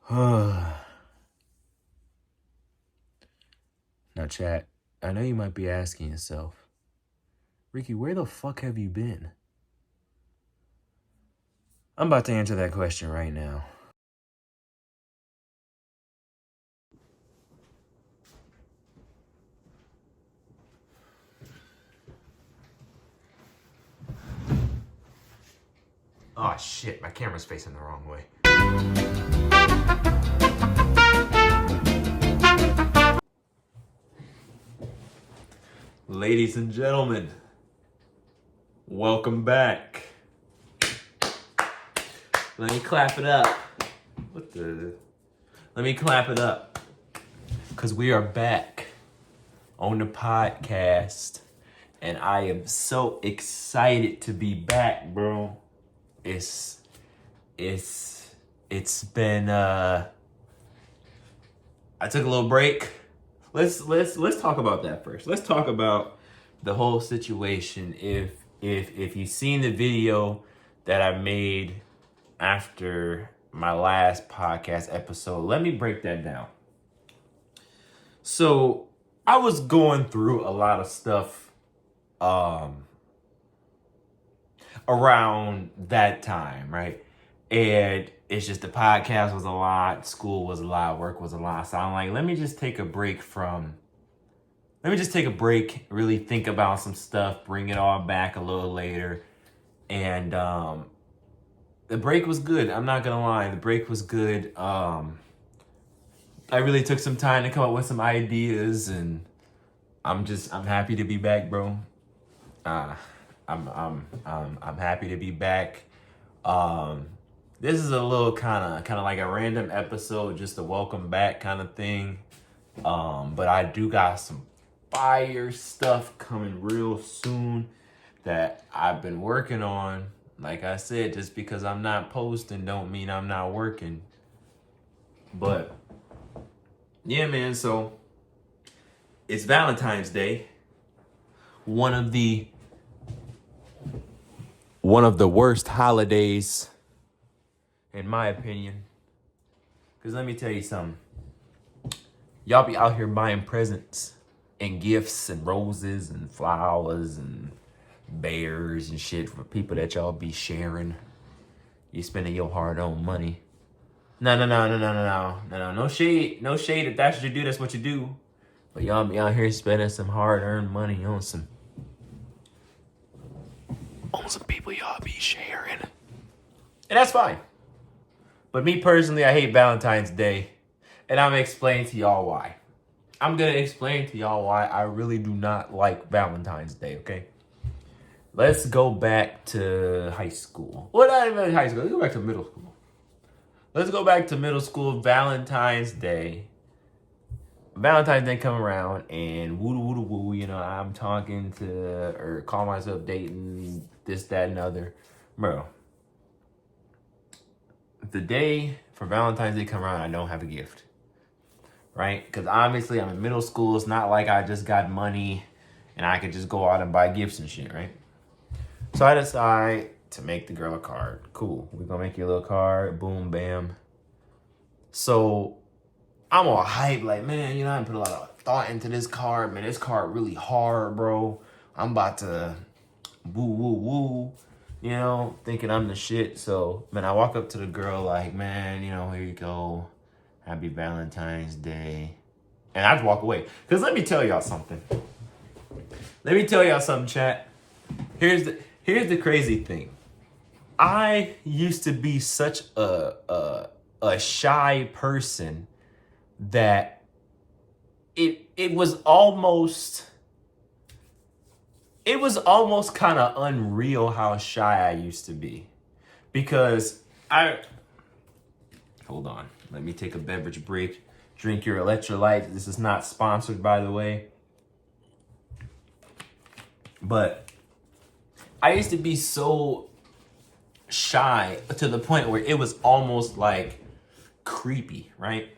Now, chat, I know you might be asking yourself, Ricky, where the fuck have you been? I'm about to answer that question right now. Oh shit, my camera's facing the wrong way. Ladies and gentlemen, welcome back. Let me clap it up. Let me clap it up. Because we are back on the podcast. And I am so excited to be back, bro. It's been I took a little break. Let's talk about that first. Let's talk about the whole situation. If you've seen the video that I made after my last podcast episode, let me break that down. So I was going through a lot of stuff around that time, right? And it's just the podcast was a lot, school was a lot, work was a lot. So I'm like, let me just take a break, really think about some stuff, bring it all back a little later. And the break was good. I'm not gonna lie, the break was good. I really took some time to come up with some ideas, and I'm happy to be back, bro. I'm happy to be back. This is a little kind of like a random episode, just a welcome back kind of thing. But I do got some fire stuff coming real soon that I've been working on. Like I said, just because I'm not posting don't mean I'm not working. But yeah, man, so it's Valentine's Day. One of the worst holidays, in my opinion. Because let me tell you something. Y'all be out here buying presents and gifts and roses and flowers and bears and shit for people that y'all be sharing. You spending your hard-earned money. No. No shade if that's what you do, that's what you do. But y'all be out here spending some hard-earned money on some people y'all be sharing. And that's fine. But me personally, I hate Valentine's Day. And I'm going to explain to y'all why. I'm going to explain to y'all why I really do not like Valentine's Day, okay? Let's go back to high school. Well, not even high school. Let's go back to middle school. Let's go back to middle school. Valentine's Day come around, and woo, you know, I'm talking to, or call myself dating, this, that, and other. Bro, the day for Valentine's Day come around, I don't have a gift, right? Because obviously I'm in middle school. It's not like I just got money and I could just go out and buy gifts and shit, right? So I decide to make the girl a card. Cool, we're gonna make you a little card, boom, bam. So I'm all hype, like, man, you know, I put a lot of thought into this card. Man, this card really hard, bro. I'm about to woo, you know, thinking I'm the shit. So, man, I walk up to the girl like, man, you know, here you go. Happy Valentine's Day. And I'd walk away. Because let me tell y'all something. Chat. Here's the crazy thing. I used to be such a shy person that it was almost kind of unreal how shy I used to be. Because hold on, let me take a beverage break. Drink your electrolytes. This is not sponsored, by the way. But I used to be so shy to the point where it was almost like creepy, right?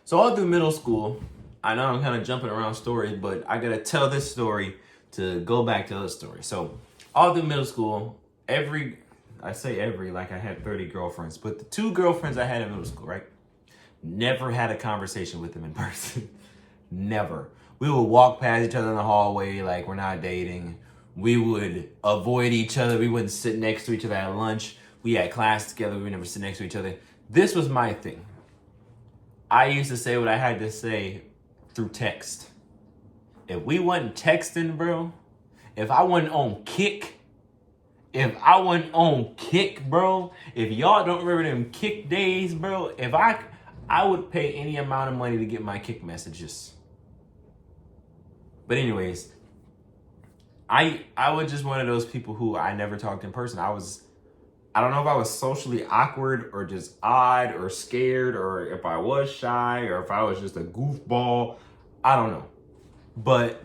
So all through middle school, I know I'm kind of jumping around stories, but I gotta tell this story to go back to the story. So all through middle school, I say every, like I had 30 girlfriends, but the 2 girlfriends I had in middle school, right? Never had a conversation with them in person. Never. We would walk past each other in the hallway like we're not dating. We would avoid each other. We wouldn't sit next to each other at lunch. We had class together. We would never sit next to each other. This was my thing. I used to say what I had to say through text. If we wasn't texting, bro, if I wasn't on Kick, bro, if y'all don't remember them Kick days, bro, if I would pay any amount of money to get my Kick messages. But anyways, I was just one of those people who I never talked in person. I don't know if I was socially awkward or just odd or scared or if I was shy or if I was just a goofball. I don't know. But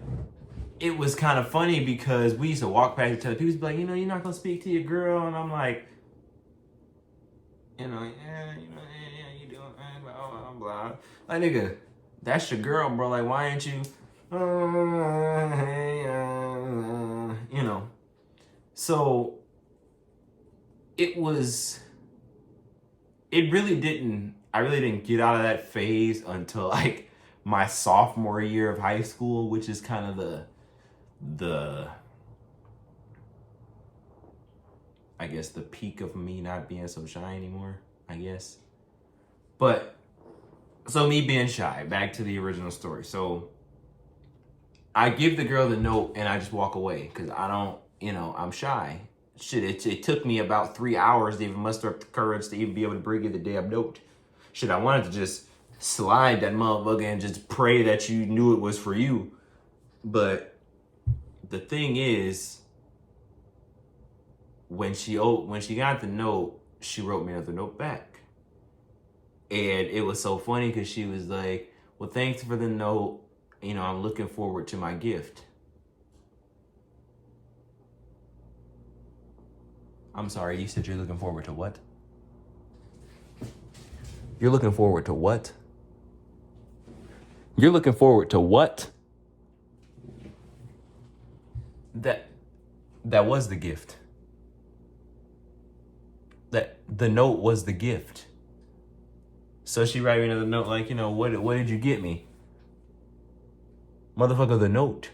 it was kind of funny because we used to walk past each other. People would be like, you're not going to speak to your girl. And I'm like, yeah, you doing, blah, blah, blah. Like, nigga, that's your girl, bro. Like, why ain't you, So I really didn't get out of that phase until like my sophomore year of high school, which is kind of the I guess the peak of me not being so shy anymore, I guess. But so me being shy, back to the original story. So I give the girl the note and I just walk away because I don't, I'm shy. Shit, it took me about 3 hours to even muster up the courage to even be able to bring you the damn note. Shit, I wanted to just slide that motherfucker and just pray that you knew it was for you. But the thing is, when she got the note, she wrote me another note back. And it was so funny because she was like, well, thanks for the note. I'm looking forward to my gift. I'm sorry, you said you're looking forward to what? You're looking forward to what? You're looking forward to what? That was the gift. That the note was the gift. So she wrote me another note like, what did you get me? Motherfucker, the note.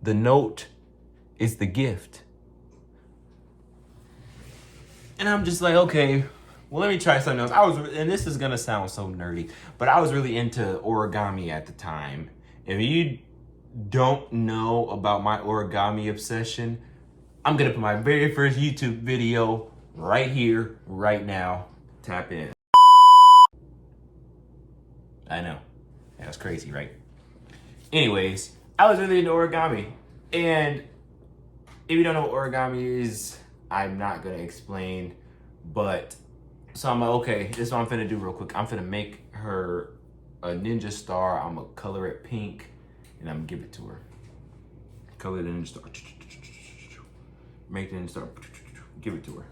The note is the gift. And I'm just like, okay, well, let me try something else. And this is gonna sound so nerdy, but I was really into origami at the time. If you don't know about my origami obsession, I'm gonna put my very first YouTube video right here, right now. Tap in. I know. That was crazy, right? Anyways, I was really into origami. And if you don't know what origami is, I'm not gonna explain. But, so I'm like, okay, this is what I'm finna do real quick. I'm finna make her a ninja star. I'm gonna color it pink and I'm gonna give it to her. Color the ninja star. Make the ninja star. Give it to her.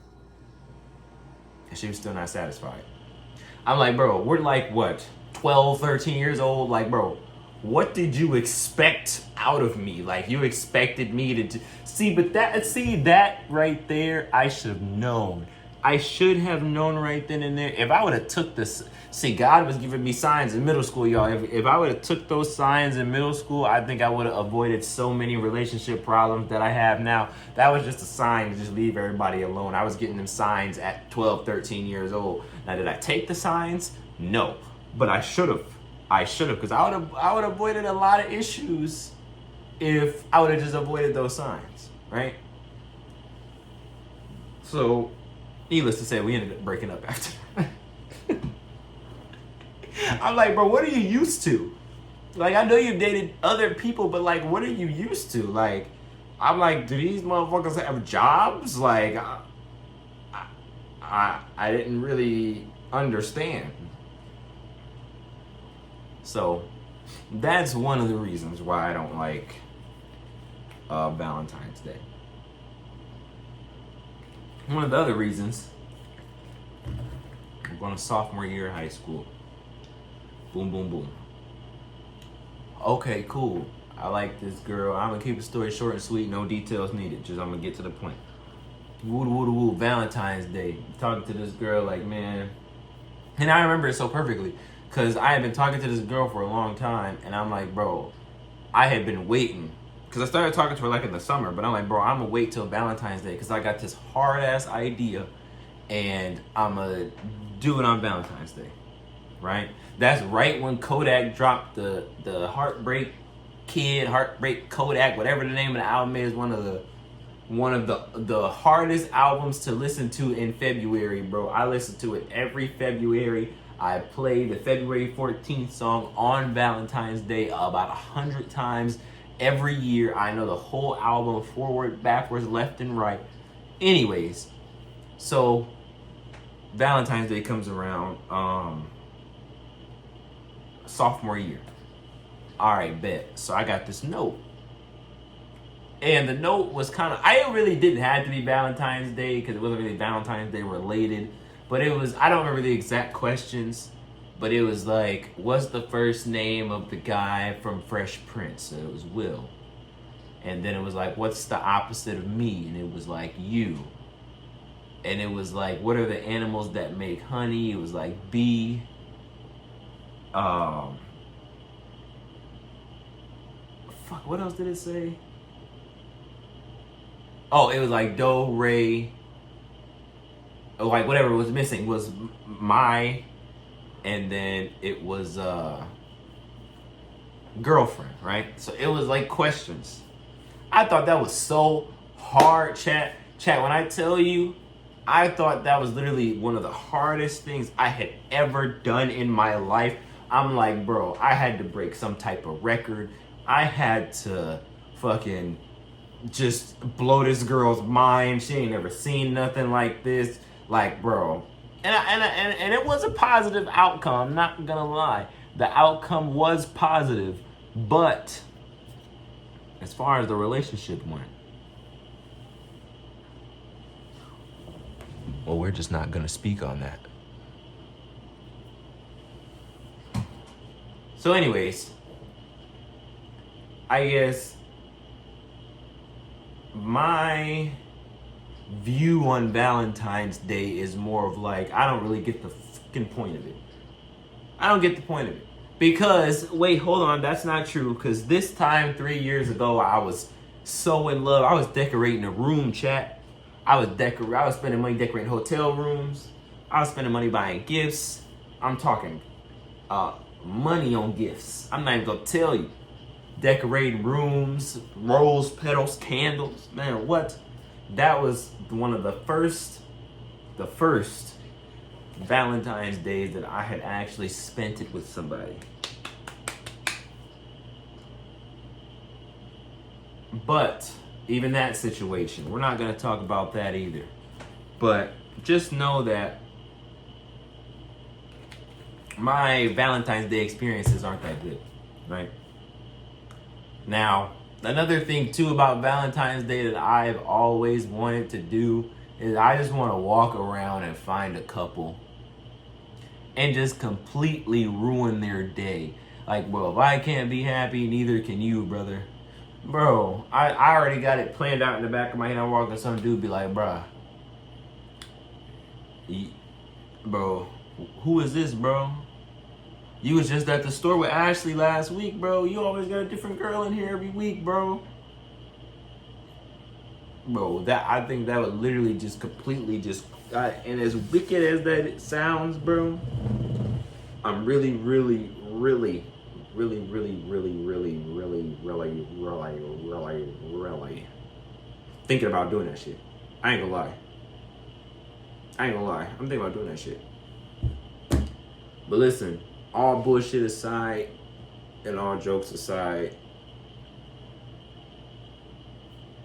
And she was still not satisfied. I'm like, bro, we're like, what, 12, 13 years old? Like, bro, what did you expect out of me? Like, you expected me to see that right there, I should have known. I should have known right then and there. If I would have took this, God was giving me signs in middle school, y'all. If I would have took those signs in middle school, I think I would have avoided so many relationship problems that I have now. That was just a sign to just leave everybody alone. I was getting them signs at 12, 13 years old. Now, did I take the signs? No, but I should have. Because I would have avoided a lot of issues if I would have just avoided those signs, right? So, needless to say, we ended up breaking up after that. I'm like, bro, what are you used to? Like, I know you've dated other people, but like, what are you used to? Like, I'm like, do these motherfuckers have jobs? Like, I didn't really understand. So, that's one of the reasons why I don't like Valentine's Day. One of the other reasons, I'm going to sophomore year of high school. Boom, boom, boom. Okay, cool. I like this girl. I'm going to keep the story short and sweet. No details needed. I'm going to get to the point. Woo woo woo, Valentine's Day. Talking to this girl, like, man. And I remember it so perfectly. Because I had been talking to this girl for a long time. And I'm like, bro, I had been waiting. Because I started talking to her like in the summer. But I'm like, bro, I'm going to wait till Valentine's Day. Because I got this hard ass idea. And I'm going to do it on Valentine's Day. Right? That's right when Kodak dropped the Heartbreak Kid, Heartbreak Kodak, whatever the name of the album is. One of the hardest albums to listen to in February, bro. I listen to it every February. I play the February 14th song on Valentine's Day about 100 times every year. I know the whole album forward, backwards, left, and right. Anyways, so Valentine's Day comes around sophomore year. All right, bet. So I got this note. And the note was kind of, I really didn't have to be Valentine's Day because it wasn't really Valentine's Day related. But it was, I don't remember the exact questions, but it was like, what's the first name of the guy from Fresh Prince? So it was Will. And then it was like, what's the opposite of me? And it was like, you. And it was like, what are the animals that make honey? It was like bee. Fuck, what else did it say? Oh, it was like do, re, like whatever was missing was my, and then it was girlfriend, right? So it was like questions. I thought that was so hard, chat. When I tell you, I thought that was literally one of the hardest things I had ever done in my life. I'm like, bro, I had to break some type of record. I had to fucking just blow this girl's mind. She ain't never seen nothing like this. Like, bro. And it was a positive outcome, I'm not gonna lie. The outcome was positive. But as far as the relationship went, well, we're just not gonna speak on that. So anyways, I guess my view on Valentine's Day is more of like, I don't really get the fucking point of it. I don't get the point of it. Because, wait, hold on, that's not true. Because this time 3 years ago, I was so in love. I was decorating a room, chat. I was spending money decorating hotel rooms. I was spending money buying gifts. I'm talking money on gifts. I'm not even gonna tell you. Decorating rooms, rose petals, candles. Man, what? That was one of the first Valentine's days that I had actually spent it with somebody. But even that situation, we're not going to talk about that either. But just know that my Valentine's Day experiences aren't that good, right? Now, another thing too about Valentine's Day that I've always wanted to do is I just want to walk around and find a couple and just completely ruin their day. Like, well, if I can't be happy, neither can you, brother. Bro, I already got it planned out in the back of my head. I'm walking, some dude be like, bruh, bro, who is this, bro? You was just at the store with Ashley last week, bro. You always got a different girl in here every week, bro. Bro, I think that would literally just completely just, and as wicked as that it sounds, bro, I'm really thinking about doing that shit. I ain't gonna lie. I'm thinking about doing that shit. But listen, all bullshit aside and all jokes aside,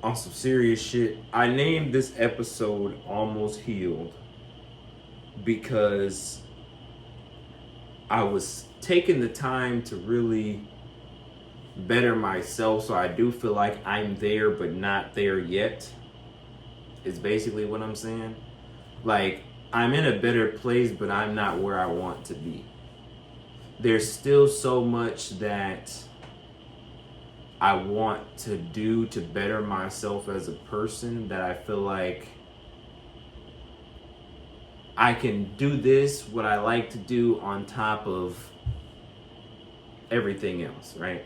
on some serious shit, I named this episode Almost Healed because I was taking the time to really better myself, so I do feel like I'm there but not there yet. Is basically what I'm saying. Like, I'm in a better place, but I'm not where I want to be. There's still so much that I want to do to better myself as a person that I feel like I can do this, what I like to do, on top of everything else, right?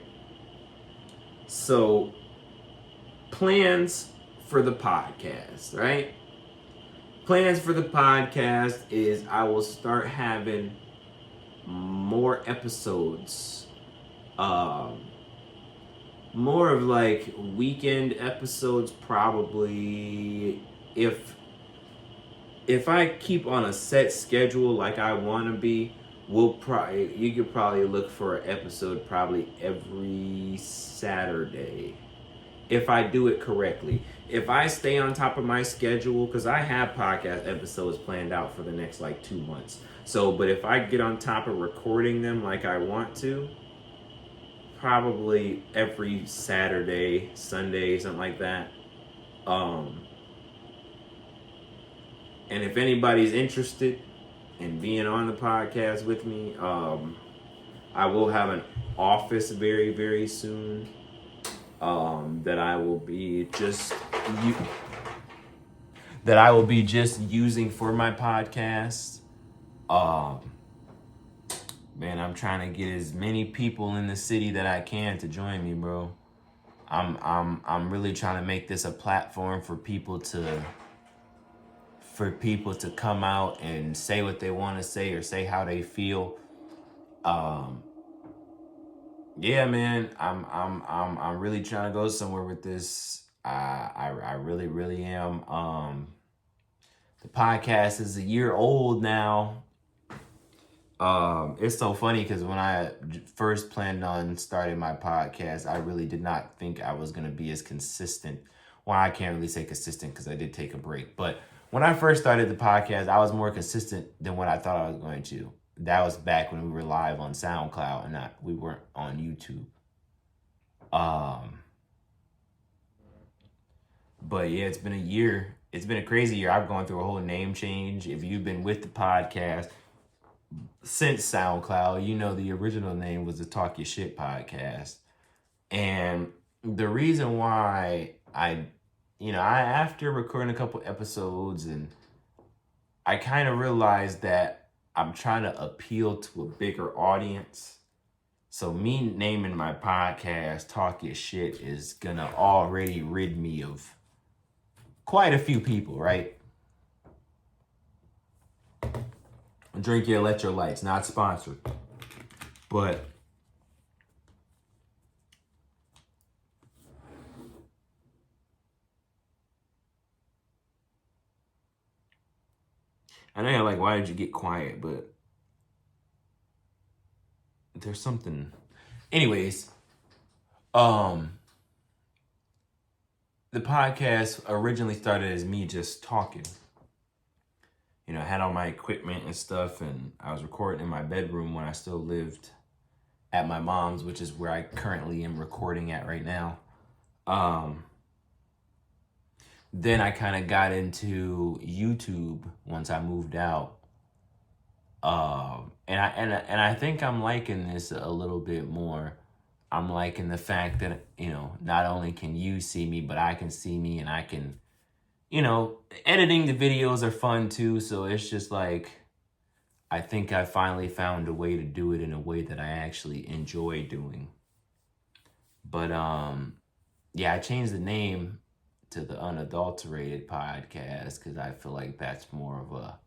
So, plans for the podcast, right? Plans for the podcast is I will start having more episodes. More of like weekend episodes, probably. If I keep on a set schedule like I want to be, you could probably look for an episode probably every Saturday if I do it correctly. If I stay on top of my schedule, because I have podcast episodes planned out for the next like 2 months. So, but if I get on top of recording them like I want to, probably every Saturday, Sunday, something like that. And if anybody's interested in being on the podcast with me, I will have an office very, very soon. That I will be just using for my podcast. Man, I'm trying to get as many people in the city that I can to join me, bro. I'm really trying to make this a platform for people to come out and say what they want to say or say how they feel. Yeah, man, I'm really trying to go somewhere with this. I really, really am. The podcast is a year old now. It's so funny because when I first planned on starting my podcast, I really did not think I was going to be as consistent. Well, I can't really say consistent because I did take a break. But when I first started the podcast, I was more consistent than what I thought I was going to. That was back when we were live on SoundCloud and we weren't on YouTube. But yeah, it's been a year. It's been a crazy year. I've gone through a whole name change. If you've been with the podcast since SoundCloud, you know the original name was the Talk Your Shit Podcast. And the reason why after recording a couple episodes, and I kind of realized that I'm trying to appeal to a bigger audience. So me naming my podcast Talk Your Shit is gonna already rid me of quite a few people, right? Drink your electrolytes, not sponsored. But I know you're like, why did you get quiet? But there's something. Anyways, the podcast originally started as me just talking. You know, I had all my equipment and stuff, and I was recording in my bedroom when I still lived at my mom's, which is where I currently am recording at right now. Then I kind of got into YouTube once I moved out. And I think I'm liking this a little bit more. I'm liking the fact that, not only can you see me, but I can see me, and I can, editing the videos are fun too. So it's just like, I think I finally found a way to do it in a way that I actually enjoy doing. But, yeah, I changed the name to the Unadulterated Podcast because I feel like that's more of a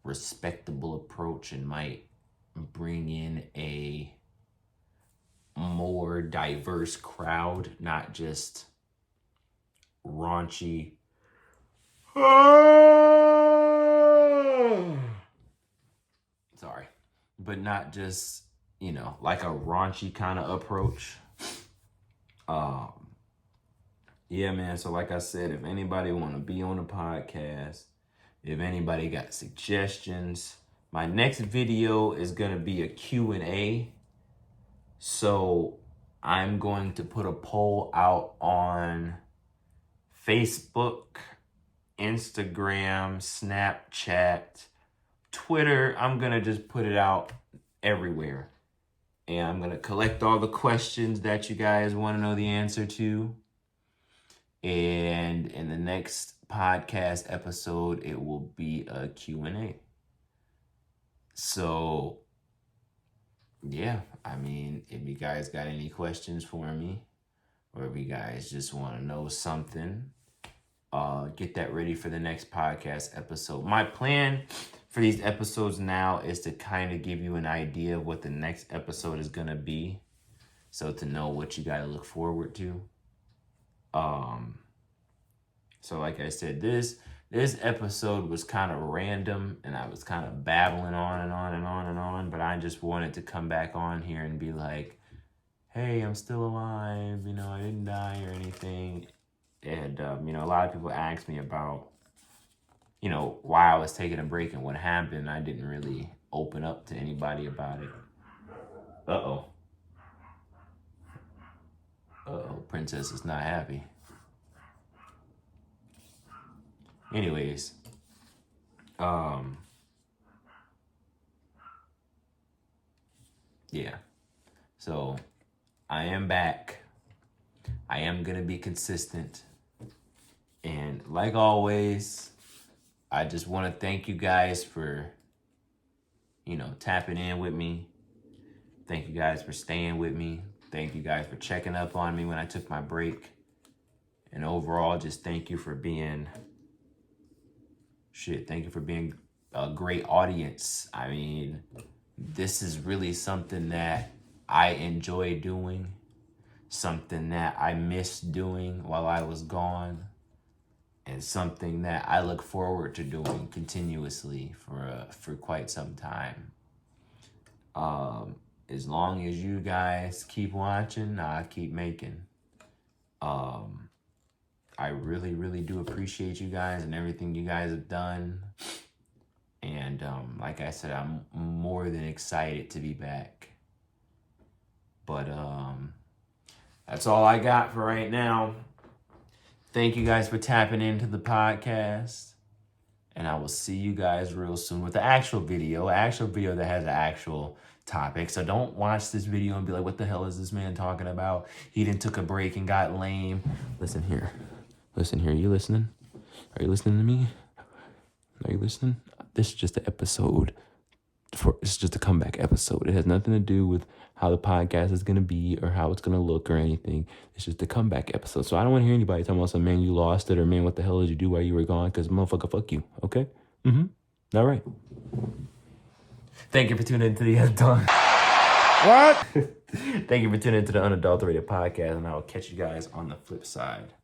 respectable approach and might bring in a more diverse crowd, not just raunchy. Sorry, but not just, like a raunchy kind of approach. Yeah, man. So like I said, if anybody want to be on the podcast, if anybody got suggestions, my next video is going to be a Q&A. So I'm going to put a poll out on Facebook, Instagram, Snapchat, Twitter. I'm going to just put it out everywhere. And I'm going to collect all the questions that you guys want to know the answer to. And in the next podcast episode, it will be a Q&A. So, yeah, I mean, if you guys got any questions for me, or if you guys just want to know something, get that ready for the next podcast episode. My plan for these episodes now is to kind of give you an idea of what the next episode is going to be. So to know what you got to look forward to. So like I said, this episode was kind of random, and I was kind of babbling on and on and on and on, but I just wanted to come back on here and be like, hey, I'm still alive, you know, I didn't die or anything. And, you know, a lot of people asked me about, you know, why I was taking a break and what happened. I didn't really open up to anybody about it. Uh-oh. Princess is not happy. Anyways, yeah. So I am back. I am gonna be consistent. And like always, I just want to thank you guys for, you know, tapping in with me. Thank you guys for staying with me. Thank you guys for checking up on me when I took my break. And overall, just thank you for being a great audience. I mean, this is really something that I enjoy doing, something that I missed doing while I was gone, and something that I look forward to doing continuously for quite some time. As long as you guys keep watching, I'll keep making. I really, really do appreciate you guys and everything you guys have done. And like I said, I'm more than excited to be back. But that's all I got for right now. Thank you guys for tapping into the podcast. And I will see you guys real soon with the actual video that has an actual topic. So don't watch this video and be like, what the hell is this man talking about? He didn't took a break and got lame. Listen here. You listening? Are you listening to me? Are you listening? This is just an episode. It's just a comeback episode. It has nothing to do with how the podcast is going to be or how it's going to look or anything. It's just a comeback episode. So I don't want to hear anybody talking about some, man, you lost it, or man, what the hell did you do while you were gone? Because motherfucker, fuck you. Okay? All right. Thank you for tuning into the What? Thank you for tuning into the Unadulterated podcast, and I will catch you guys on the flip side.